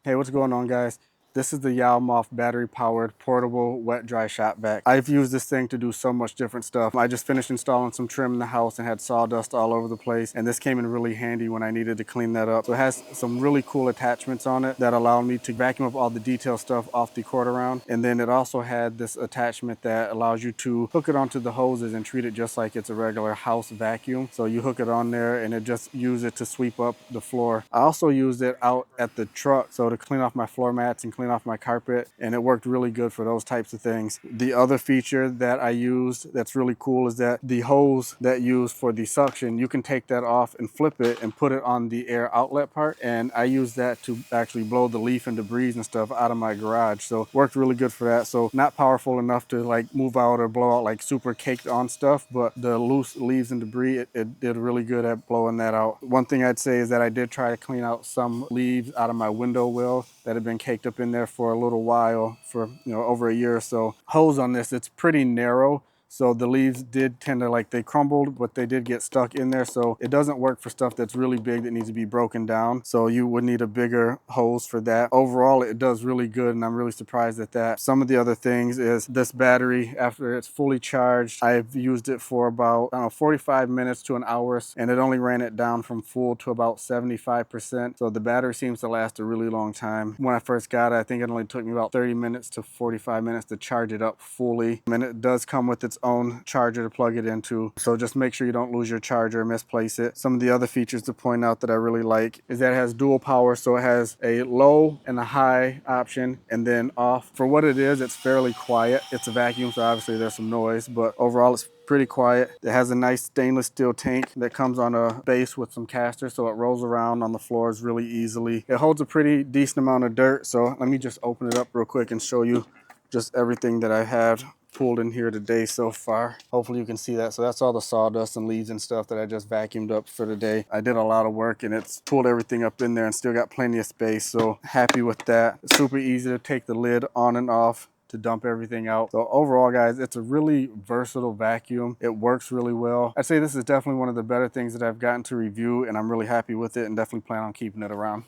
Hey, what's going on, guys? This is the Yao Moff battery powered portable wet dry shop vac. I've used this thing to do so much different stuff. I just finished installing some trim in the house and had sawdust all over the place, and this came in really handy when I needed to clean that up. So it has some really cool attachments on it that allow me to vacuum up all the detail stuff off the quarter round. And then it also had this attachment that allows you to hook it onto the hoses and treat it just like it's a regular house vacuum. So you hook it on there and it just use it to sweep up the floor. I also used it out at the truck, so to clean off my floor mats and clean off my carpet, and it worked really good for those types of things. The other feature that I used that's really cool is that the hose that used for the suction, you can take that off and flip it and put it on the air outlet part, and I used that to actually blow the leaf and debris and stuff out of my garage. So it worked really good for that. So not powerful enough to like move out or blow out like super caked on stuff, but the loose leaves and debris, it did really good at blowing that out. One thing I'd say is that I did try to clean out some leaves out of my window well that had been caked up in there for a little while, for over a year or so. Hose on this, it's pretty narrow, so the leaves did tend to, like, they crumbled, but they did get stuck in there. So it doesn't work for stuff that's really big that needs to be broken down. So you would need a bigger hose for that. Overall, it does really good, and I'm really surprised at that. Some of the other things is this battery, after it's fully charged, I've used it for about, I don't know, 45 minutes to an hour, and it only ran it down from full to about 75%. So the battery seems to last a really long time. When I first got it, I think it only took me about 30 minutes to 45 minutes to charge it up fully. And it does come with its own charger to plug it into, so just make sure you don't lose your charger or misplace it. Some of the other features to point out that I really like is that it has dual power, so it has a low and a high option, and then off. For what it is, it's fairly quiet. It's a vacuum, so obviously there's some noise, but overall it's pretty quiet. It has a nice stainless steel tank that comes on a base with some casters, so it rolls around on the floors really easily. It holds a pretty decent amount of dirt, so let me just open it up real quick and show you just everything that I have pulled in here today so far. Hopefully you can see that. So that's all the sawdust and leaves and stuff that I just vacuumed up for the day. I did a lot of work, and it's pulled everything up in there and still got plenty of space, so happy with that. It's super easy to take the lid on and off to dump everything out. So overall, guys, it's a really versatile vacuum. It works really well. I'd say this is definitely one of the better things that I've gotten to review, and I'm really happy with it and definitely plan on keeping it around.